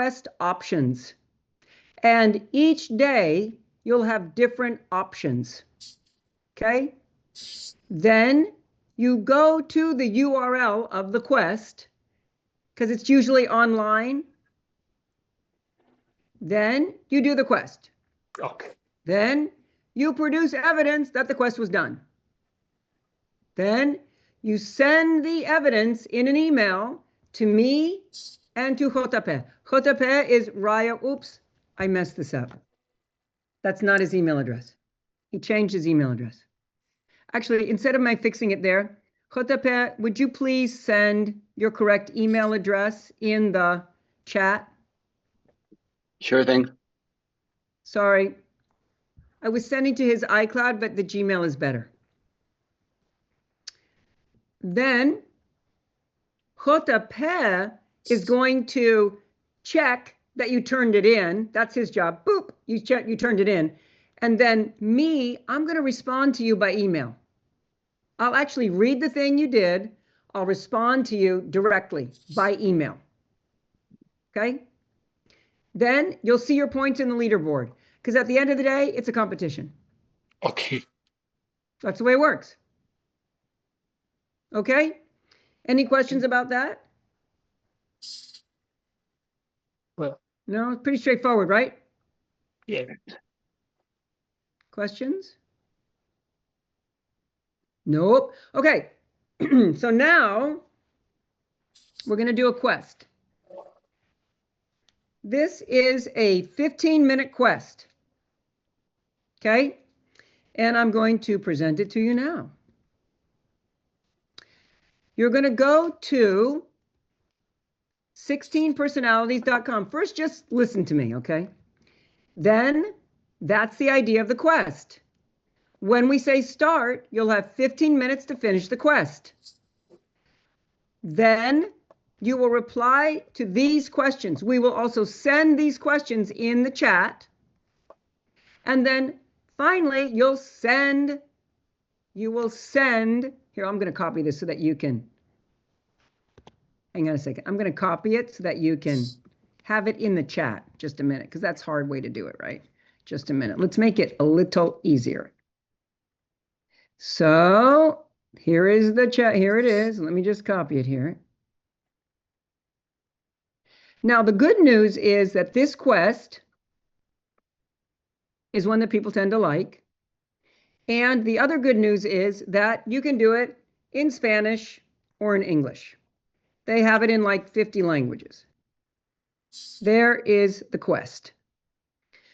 quest options. And each day you'll have different options. Okay? Then you go to the URL of the quest, because it's usually online. Then you do the quest. Okay. Then you produce evidence that the quest was done. Then you send the evidence in an email to me and to JP. JP is Raya. Oops, I messed this up. That's not his email address. He changed his email address. Actually, instead of my fixing it there, JP, would you please send your correct email address in the chat? Sure thing. Sorry. I was sending to his iCloud, but the Gmail is better. Then JP is going to check that you turned it in. That's his job. Boop, you check, you turned it in. And then me, I'm going to respond to you by email. I'll actually read the thing you did. I'll respond to you directly by email. Okay? Then you'll see your points in the leaderboard, because at the end of the day, it's a competition. Okay. That's the way it works. Okay? Any questions about that? Well, no, it's pretty straightforward, right? Yeah. Questions? Nope. Okay. So now we're going to do a quest. This is a 15-minute quest. Okay? And I'm going to present it to you now. You're going to go to 16personalities.com. First, just listen to me, okay? Then that's the idea of the quest. When we say start, you'll have 15 minutes to finish the quest. Then you will reply to these questions. We will also send these questions in the chat. And then finally, you will send, here, I'm going to copy this so that you can, hang on a second. I'm going to copy it so that you can have it in the chat. Just a minute, because that's a hard way to do it, right? Just a minute. Let's make it a little easier. So here is the chat. Here it is. Let me just copy it here. Now, the good news is that this quest is one that people tend to like. And the other good news is that you can do it in Spanish or in English. They have it in like 50 languages. There is the quest.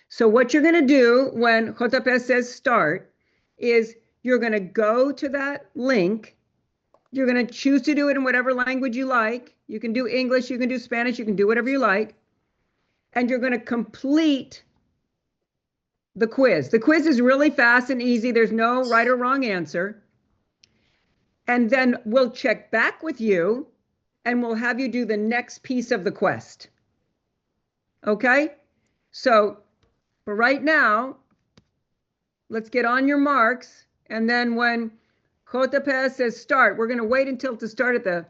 So what you're going to do when JP says start is you're going to go to that link. You're going to choose to do it in whatever language you like. You can do English, you can do Spanish, you can do whatever you like. And you're going to complete the quiz. The quiz is really fast and easy. There's no right or wrong answer. And then we'll check back with you and we'll have you do the next piece of the quest. Okay? So for right now, let's get on your marks. And then when JP says start, we're going to wait until to start at the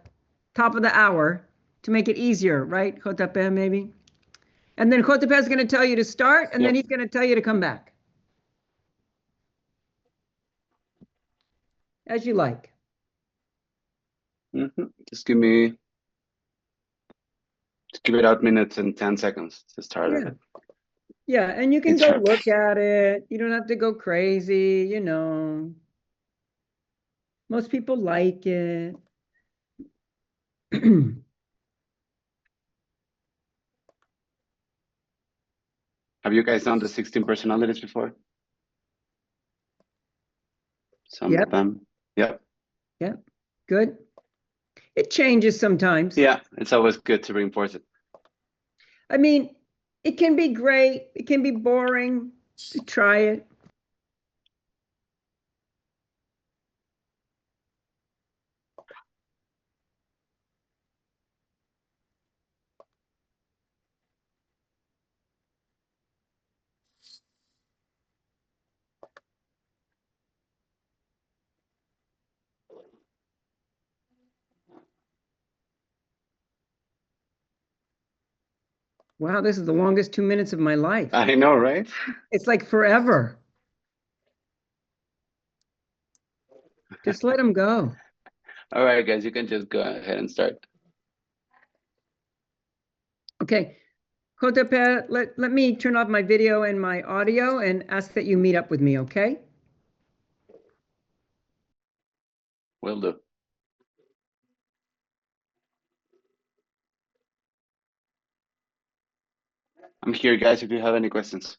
top of the hour to make it easier, right? JP, maybe? And then JP is going to tell you to start, and then he's going to tell you to come back. As you like. Just give it out minutes and 10 seconds to start it. Yeah, and you can go look at it. You don't have to go crazy, you know. Most people like it. Have you guys done the 16 personalities before? Some of them. Yep. Yeah, good. It changes sometimes. Yeah, it's always good to reinforce it. I mean, it can be great. It can be boring to try it. Wow, this is the longest 2 minutes of my life. I know, right? It's like forever. Just let him go. All right, guys, you can just go ahead and start. Okay. Kotepe, let me turn off my video and my audio and ask that you meet up with me, okay? Will do. I'm here, guys, if you have any questions.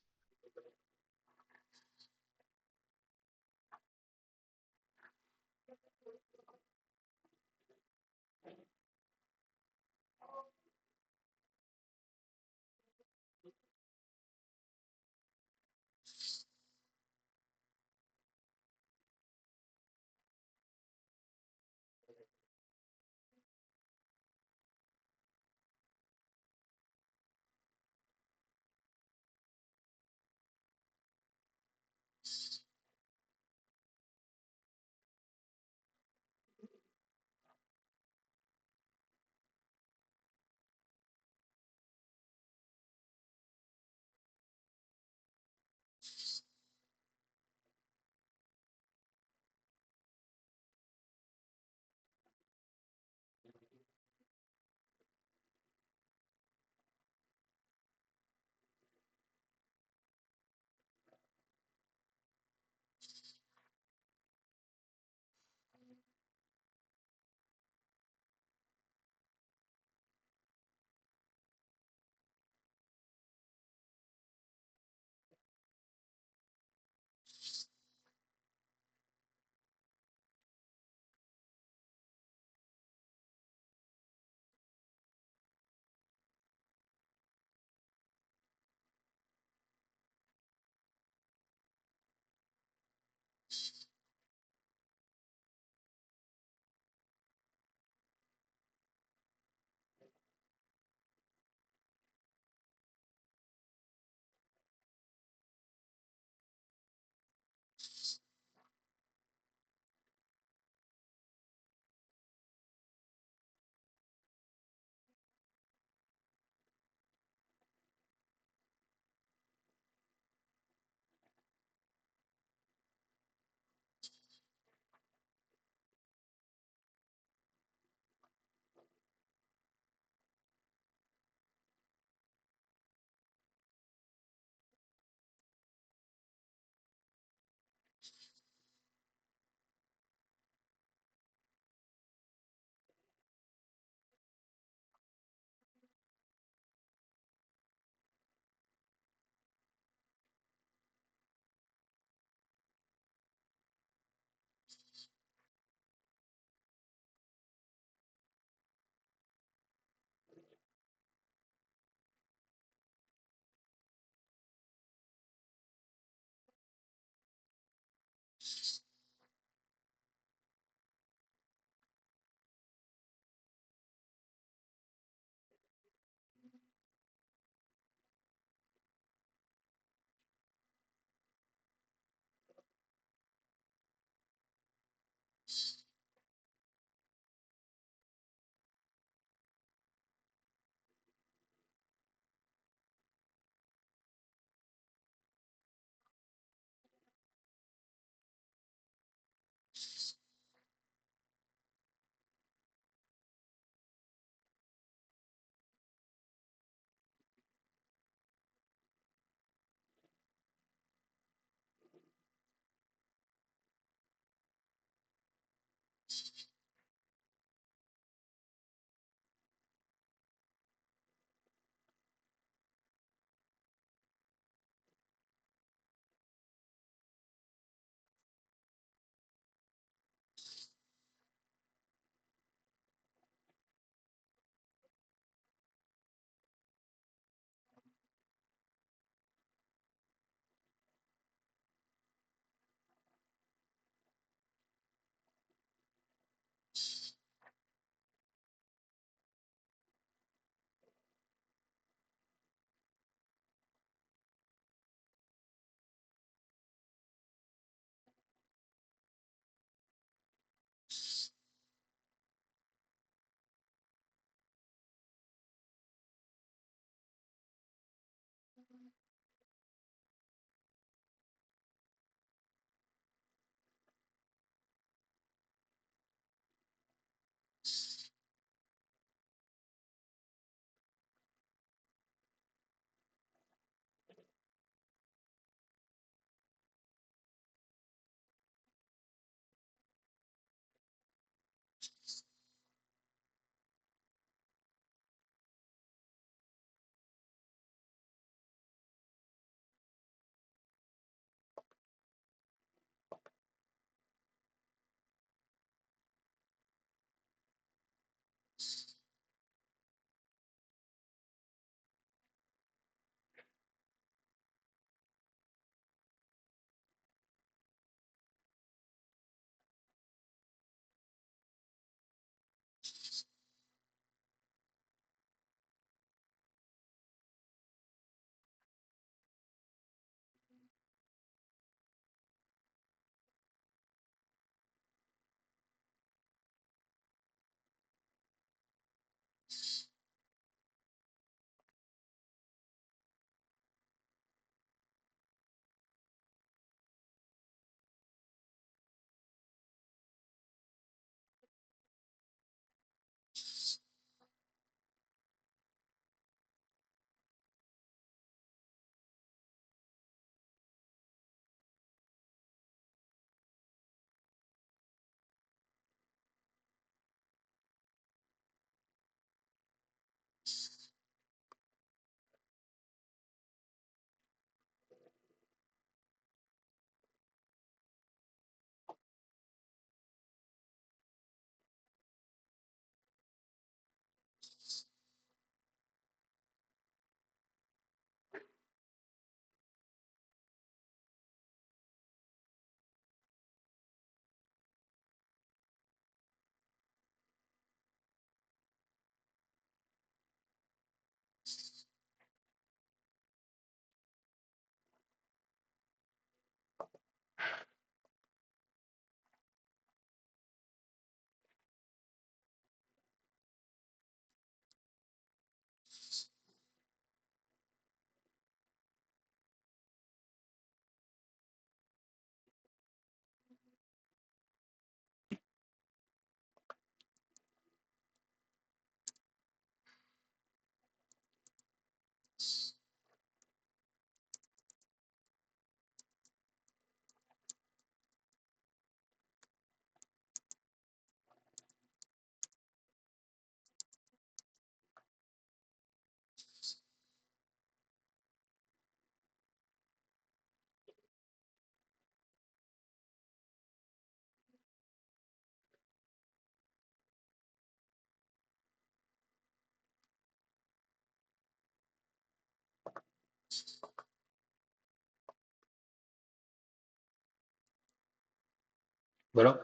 Bueno,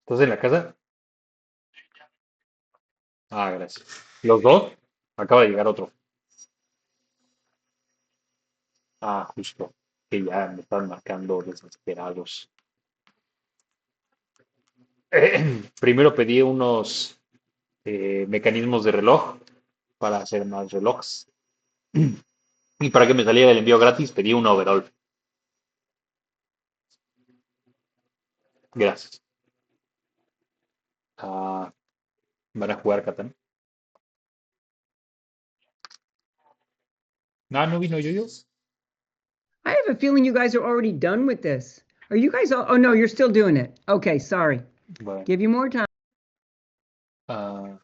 ¿estás en la casa? Ah, gracias. ¿Los dos? Acaba de llegar otro. Ah, justo. Que ya me están marcando desesperados. Primero pedí unos mecanismos de reloj para hacer más relojes. Y para que me saliera el envío gratis, pedí un overall. Gracias. Ah, ¿van a jugar Catán? Ah, no vino yo. I have a feeling you guys are already done with this. Are you guys all, oh no, you're still doing it. Okay, sorry. Bueno, Give you more time. ah,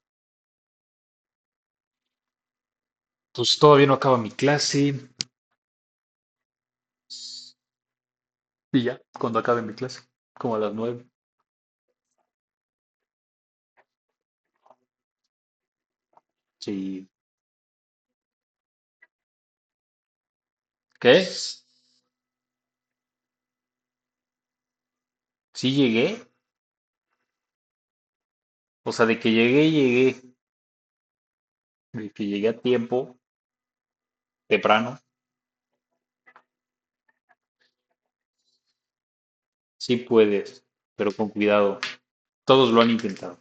pues todavía no acaba mi clase. Y ya, cuando acabe mi clase, como a las 9. Sí. ¿Qué? Sí llegué. O sea, de que llegué, llegué. De que llegué a tiempo, temprano. Sí puedes, pero con cuidado. Todos lo han intentado.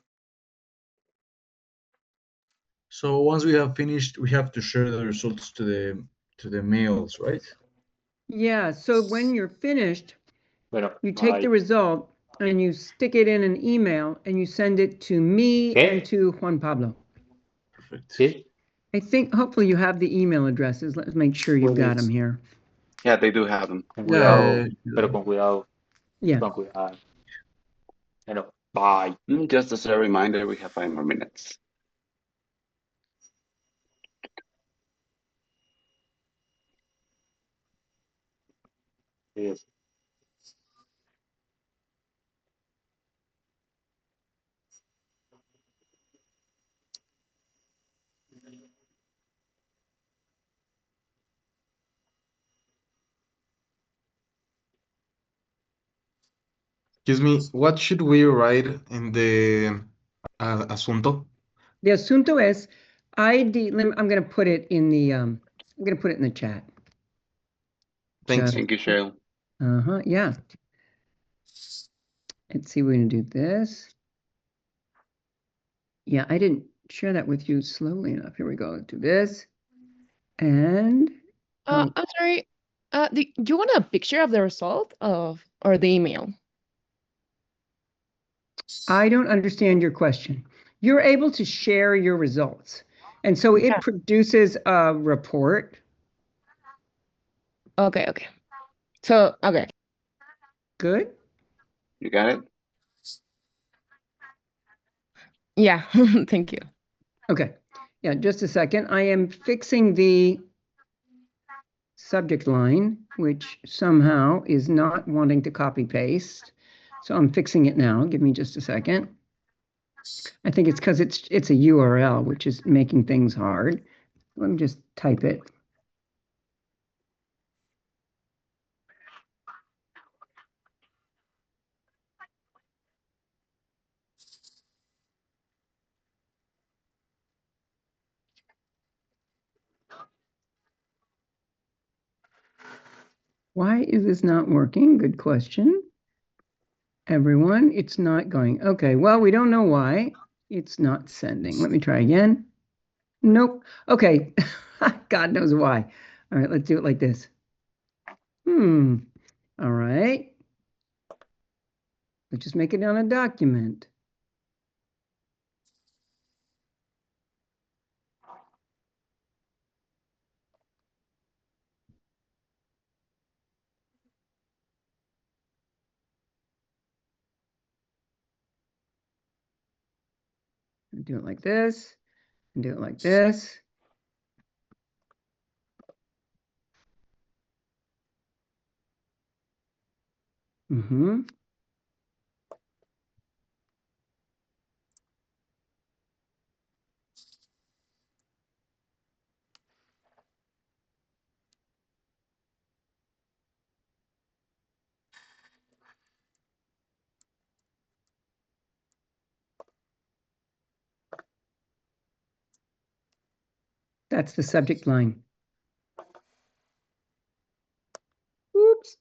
So once we have finished, we have to share the results to the mails, right? Yeah, so when you're finished, Bueno, you take the ay, result and you stick it in an email and you send it to me and ¿qué? to Juan Pablo. Perfect. ¿Sí? I think hopefully you have the email addresses. Let's make sure you've got them Puedes. here. Yeah, they do have them. Con Yeah, cuidado, yeah. pero con cuidado. Yeah. Con cuidado. Bueno, Bye. Just as a reminder, we have 5 more minutes. Yes. Excuse me, what should we write in the asunto? The asunto es ID. I'm going to put it in the chat. Thanks. Thank you, Cheryl. Yeah. Let's see, we're going to do this. Yeah, I didn't share that with you slowly enough. Here we go. Do this. And I'm sorry. Do you want a picture of the result or the email? I don't understand your question. You're able to share your results. And so it Yeah. produces a report. Okay. So, okay. Good. You got it? Yeah, thank you. Okay. Yeah, just a second. I am fixing the subject line, which somehow is not wanting to copy paste. So I'm fixing it now. Give me just a second. I think it's because it's a URL, which is making things hard. Let me just type it. Why is this not working? Good question. Everyone, it's not going. Okay, well, we don't know why. It's not sending. Let me try again. Nope. Okay. God knows why. All right, let's do it like this. All right. Let's just make it on a document. Do it like this, and do it like this. That's the subject line. Oops.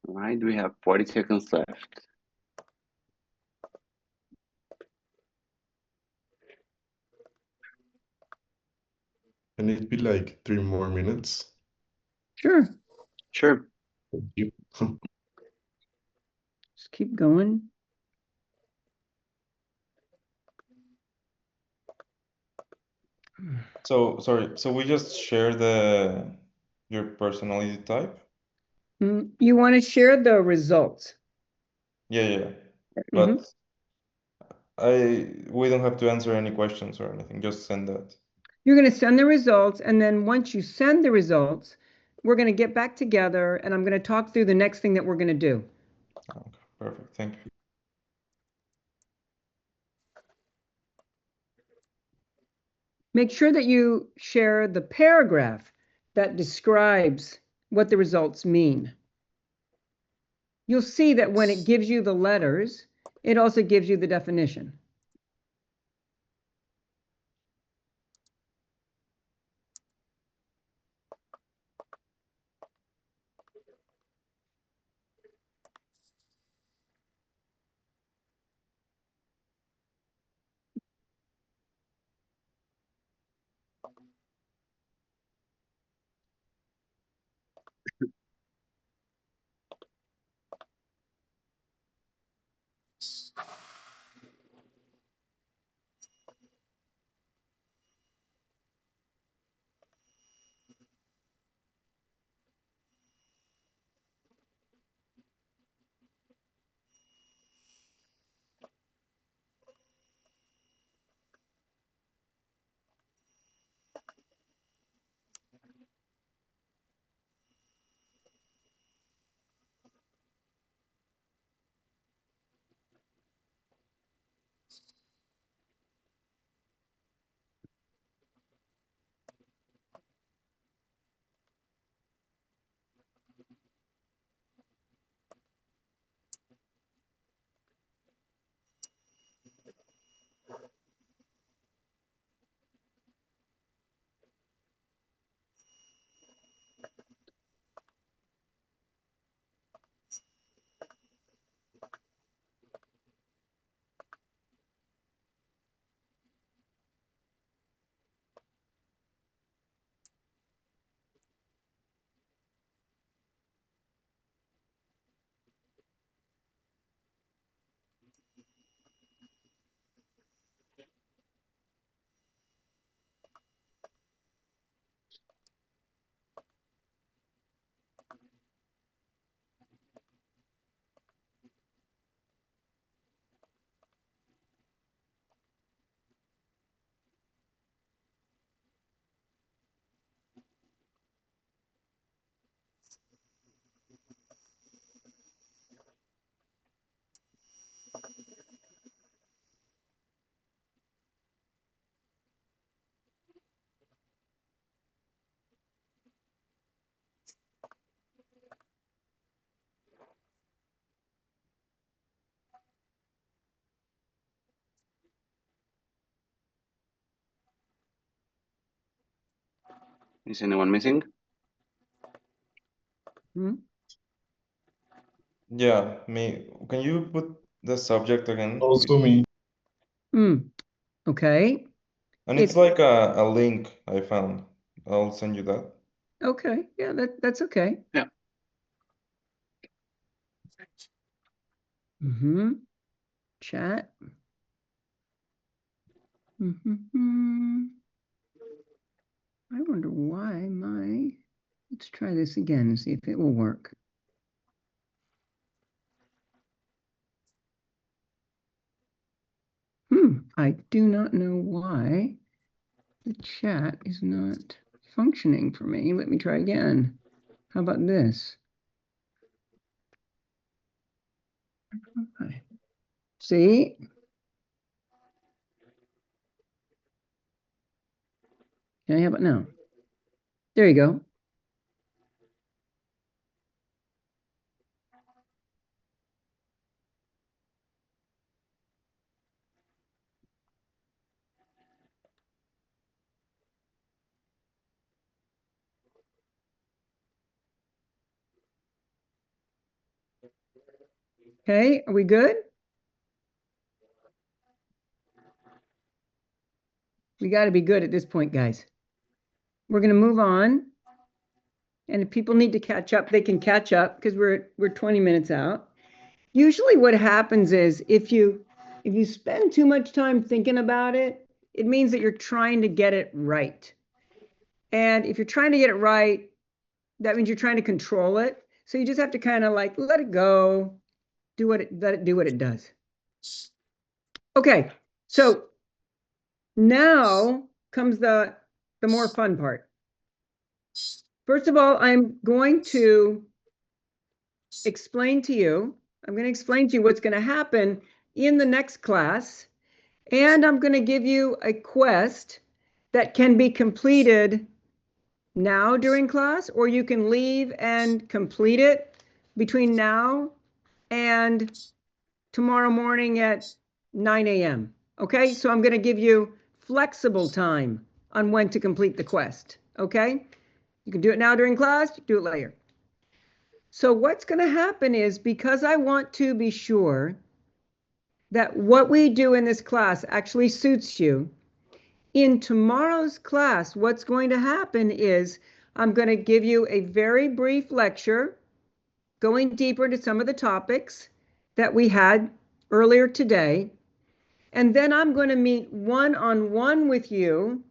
All right, we have 40 seconds left. Can it be like 3 more minutes? Sure. Sure. Thank you. Just keep going. So sorry, so we just share your personality type? You want to share the results. Yeah. But we don't have to answer any questions or anything, just send that. You're going to send the results, and then once you send the results, we're going to get back together, and I'm going to talk through the next thing that we're going to do. Okay, perfect. Thank you. Make sure that you share the paragraph that describes what the results mean. You'll see that when it gives you the letters, it also gives you the definition. Is anyone missing? Hmm? Yeah, me. Can you put the subject again, please? Also me. Okay. And it's like a link I found. I'll send you that. Okay. Yeah, that's okay. Yeah. Chat. I wonder why let's try this again and see if it will work. I do not know why the chat is not functioning for me. Let me try again. How about this? Okay. See? Okay, how about now? There you go. Okay, are we good? We got to be good at this point, guys. We're going to move on. And if people need to catch up, they can catch up because we're 20 minutes out. Usually what happens is if you spend too much time thinking about it, it means that you're trying to get it right. And if you're trying to get it right, that means you're trying to control it. So you just have to kind of like let it go, let it do what it does. Okay, so now comes the more fun part. First of all, I'm going to explain to you what's going to happen in the next class. And I'm going to give you a quest that can be completed now during class, or you can leave and complete it between now and tomorrow morning at 9 a.m. Okay, so I'm going to give you flexible time on when to complete the quest. Okay, you can do it now during class, you can do it later. So what's going to happen is, because I want to be sure that what we do in this class actually suits you, in tomorrow's class, what's going to happen is I'm going to give you a very brief lecture going deeper into some of the topics that we had earlier today. And then I'm going to meet one-on-one with you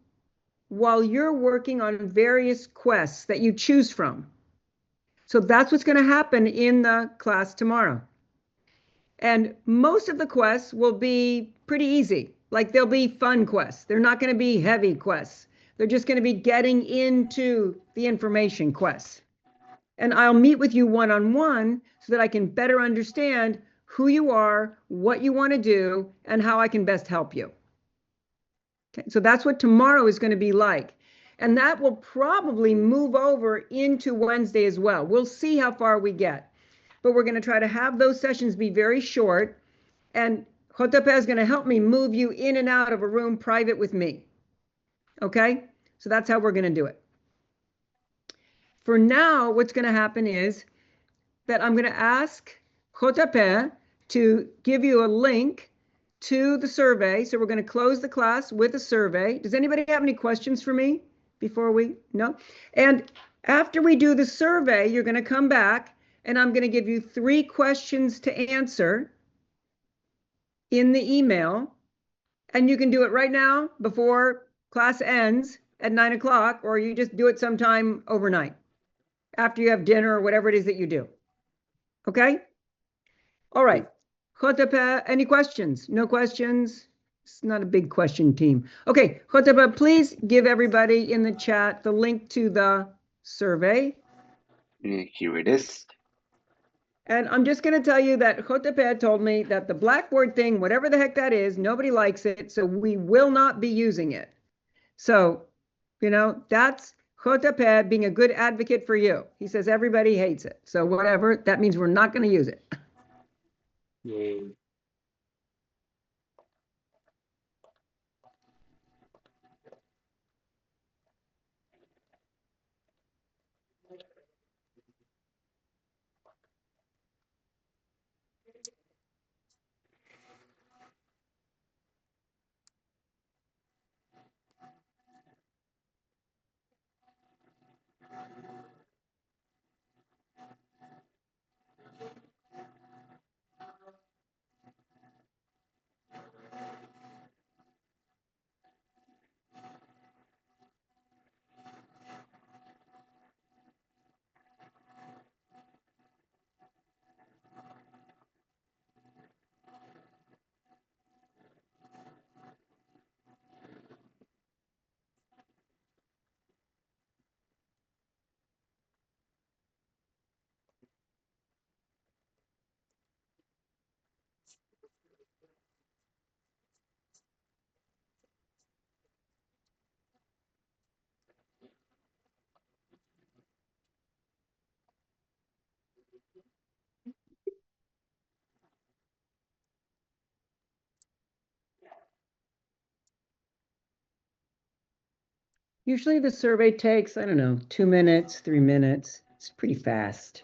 while you're working on various quests that you choose from. So that's what's going to happen in the class tomorrow. And most of the quests will be pretty easy. Like, they'll be fun quests. They're not going to be heavy quests. They're just going to be getting into the information quests. And I'll meet with you one-on-one so that I can better understand who you are, what you want to do, and how I can best help you. Okay, so that's what tomorrow is going to be like. And that will probably move over into Wednesday as well. We'll see how far we get. But we're going to try to have those sessions be very short. And JP is going to help me move you in and out of a room private with me. Okay? So that's how we're going to do it. For now, what's going to happen is that I'm going to ask JP to give you a link to the survey. So we're going to close the class with a survey. Does anybody have any questions for me before we? No? And after we do the survey, you're going to come back and I'm going to give you 3 questions to answer in the email. And you can do it right now before class ends at 9 o'clock, or you just do it sometime overnight after you have dinner or whatever it is that you do. Okay? All right. JP, any questions? No questions? It's not a big question team. Okay, JP, please give everybody in the chat the link to the survey. Here it is. And I'm just going to tell you that JP told me that the Blackboard thing, whatever the heck that is, nobody likes it, so we will not be using it. So, you know, that's JP being a good advocate for you. He says everybody hates it. So whatever, that means we're not going to use it. Yay. Usually the survey takes, I don't know, 2 minutes, 3 minutes. It's pretty fast.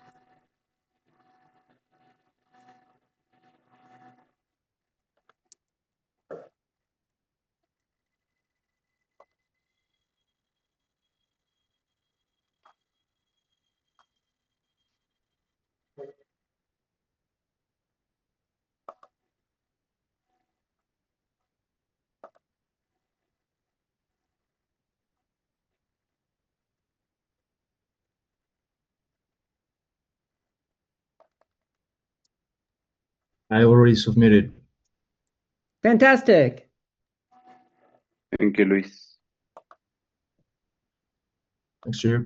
I already submitted. Fantastic. Thank you, Luis. Thanks, Chip.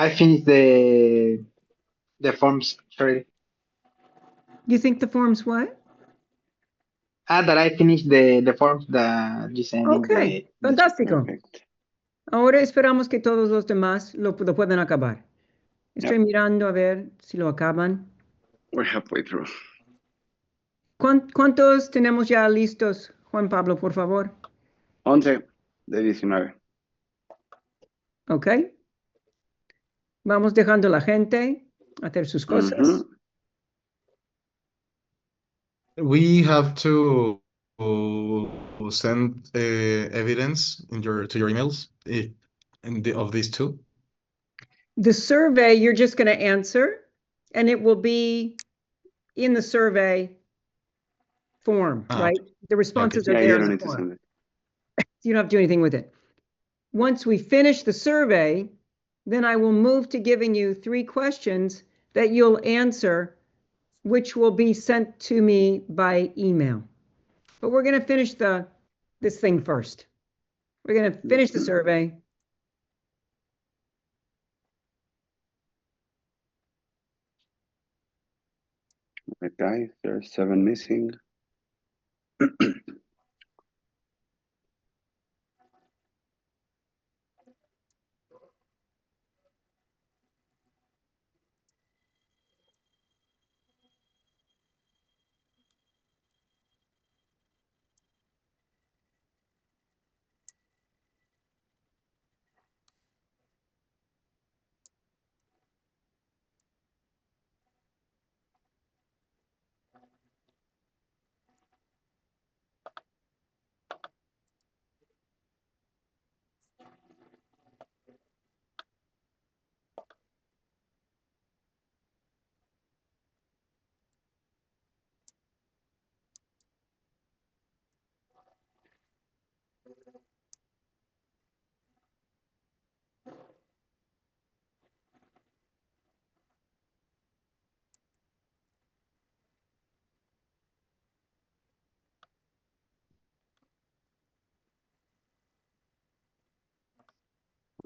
I finished the forms. Sorry. You think the form's what? That I finished the forms that you sent in Okay, the chat. fantástico. Perfect. Ahora esperamos que todos los demás lo puedan acabar. Estoy mirando a ver si lo acaban. We're halfway through. ¿Cuántos tenemos ya listos, Juan Pablo, por favor? 11 de 19. Ok. Vamos dejando a la gente hacer sus cosas. Mhm. We have to send evidence to your emails of these two. The survey, you're just going to answer, and it will be in the survey form, right? The responses are Yeah, there you in don't the need to form. send it. You don't have to do anything with it. Once we finish the survey, then I will move to giving you 3 questions that you'll answer, which will be sent to me by email. But we're going to finish this thing first. We're going to finish the survey. Okay, there's 7 missing.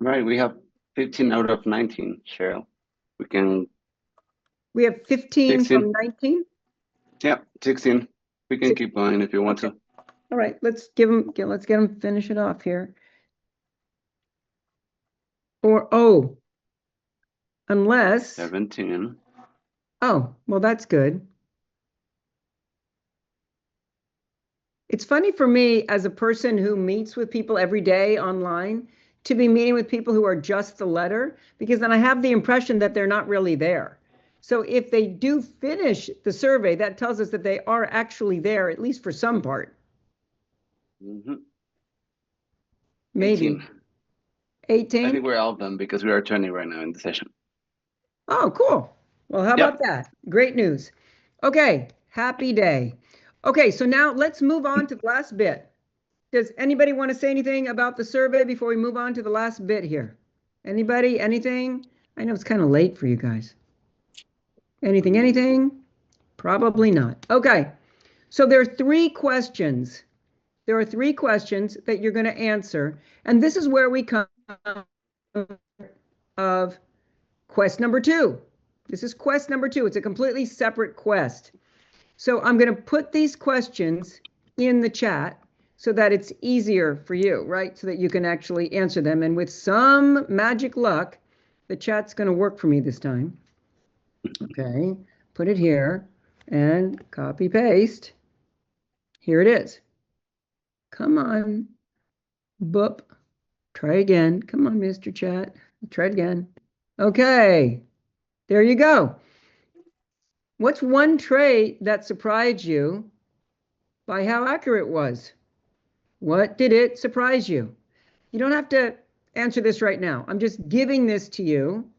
Right, we have 15 out of 19, Cheryl. We have 15 16. from 19. Yeah, 16. We can 16. keep going if you want to. All right, let's get them finish it off here. Unless, 17. oh, well, that's good. It's funny for me as a person who meets with people every day online to be meeting with people who are just the letter, because then I have the impression that they're not really there. So if they do finish the survey, that tells us that they are actually there, at least for some part. Mhm. Maybe. 18. I 18? think we're all done because we are 20 right now in the session. Oh, cool. Well, how about that? Great news. Okay, happy day. Okay, so now let's move on to the last bit. Does anybody want to say anything about the survey before we move on to the last bit here? Anybody, anything? I know it's kind of late for you guys. Anything? Probably not. Okay, so there are 3 questions. There are 3 questions that you're going to answer, and this is where we come of quest number 2. This is quest number 2. It's a completely separate quest. So I'm going to put these questions in the chat so that it's easier for you, right? So that you can actually answer them. And with some magic luck, the chat's going to work for me this time. Okay, put it here and copy paste. Here it is. Come on. Boop. Try again. Come on, Mr. Chat. Try it again. Okay, there you go. What's one trait that surprised you by how accurate it was? What did it surprise you? You don't have to answer this right now. I'm just giving this to you,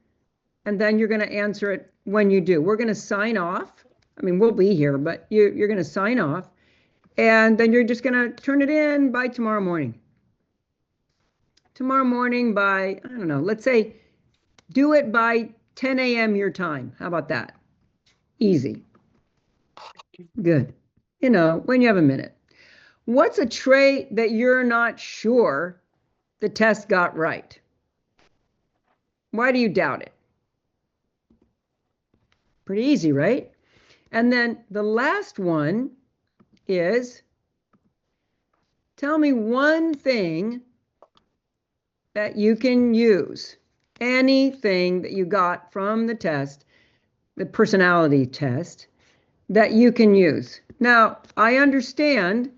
and then you're going to answer it when you do. We're going to sign off. I mean, we'll be here, but you're going to sign off, and then you're just going to turn it in by tomorrow morning. Tomorrow morning by, I don't know, let's say do it by 10 a.m. your time. How about that? Easy. Good. You know, when you have a minute. What's a trait that you're not sure the test got right? Why do you doubt it? Pretty easy, right? And then the last one is, tell me one thing that you can use, anything that you got from the test, the personality test, that you can use. Now, I understand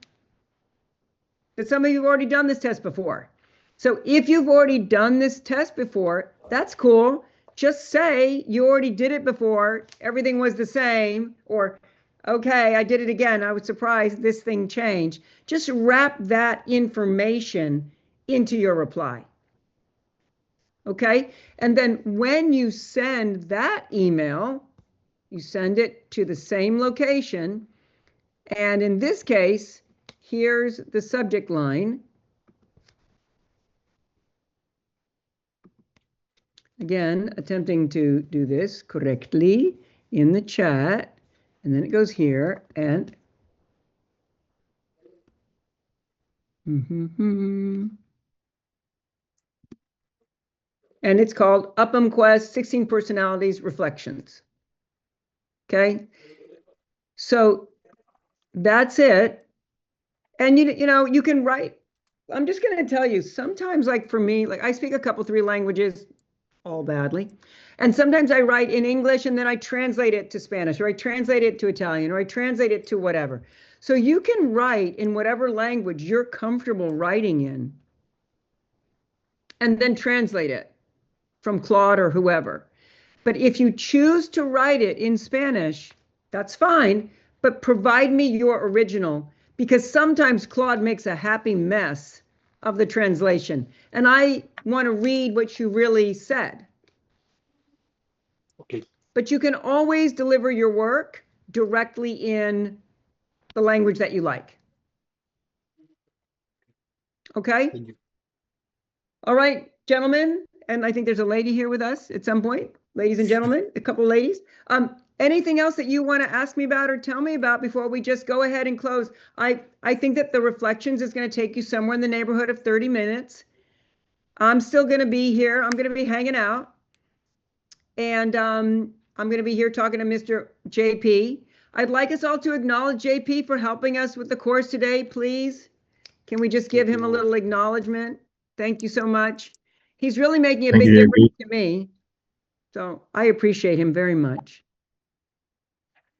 that some of you have already done this test before. So if you've already done this test before, that's cool. Just say you already did it before, everything was the same, or okay, I did it again, I was surprised this thing changed. Just wrap that information into your reply. Okay, and then when you send that email, you send it to the same location. And in this case, here's the subject line. Again, attempting to do this correctly in the chat. And then it goes here and and it's called Upham Quest 16 Personalities Reflections. Okay, so that's it. And you know, you can write. I'm just going to tell you, sometimes, like for me, like I speak a couple, 3 languages, all badly. And sometimes I write in English and then I translate it to Spanish, or I translate it to Italian, or I translate it to whatever. So you can write in whatever language you're comfortable writing in, and then translate it from Claude or whoever. But if you choose to write it in Spanish, that's fine, but provide me your original, because sometimes Claude makes a happy mess of the translation, and I want to read what you really said. Okay. But you can always deliver your work directly in the language that you like. Okay? Thank you. All right, gentlemen, and I think there's a lady here with us at some point. Ladies and gentlemen, a couple ladies. Anything else that you want to ask me about or tell me about before we just go ahead and close? I think that the reflections is going to take you somewhere in the neighborhood of 30 minutes. I'm still going to be here. I'm going to be hanging out. And I'm going to be here talking to Mr. JP. I'd like us all to acknowledge JP for helping us with the course today, please. Can we just give him a little acknowledgement? Thank you so much. He's really making a Thank big you, difference to me. So I appreciate him very much.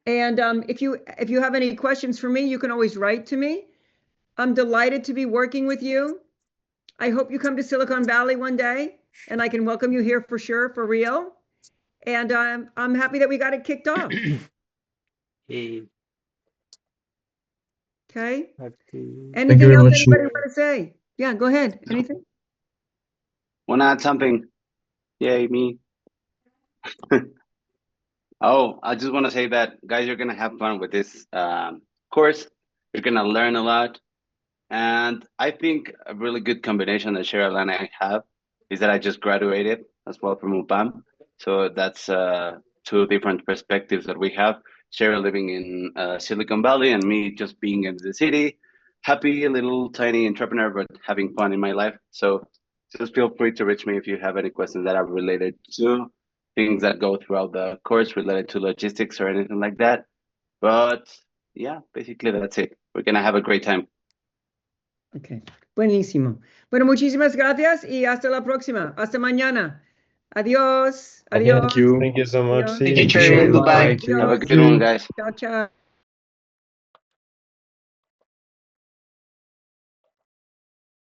And if you have any questions for me, you can always write to me. I'm delighted to be working with you. I hope you come to Silicon Valley one day, and I can welcome you here for sure, for real. And I'm happy that we got it kicked off. Eh, Okay. okay. Anything very else much. anybody want to say? Yeah, go ahead. Anything? Wanna add something? Yay, me. Oh, I just want to say that, guys, you're gonna have fun with this course. You're gonna learn a lot. And I think a really good combination that Cheryl and I have is that I just graduated as well from UPAM. So that's 2 different perspectives that we have. Cheryl living in Silicon Valley and me just being in the city, happy little tiny entrepreneur, but having fun in my life. So just feel free to reach me if you have any questions that are related to things that go throughout the course related to logistics or anything like that. But yeah, basically that's it. We're gonna have a great time. Ok, buenísimo. Bueno, muchísimas gracias y hasta la próxima. Hasta mañana. Adiós. Adiós. Thank you so much. Adiós. See you. Thank you, Cherry. Goodbye. Have a Adiós. good one, guys. Chao, chao.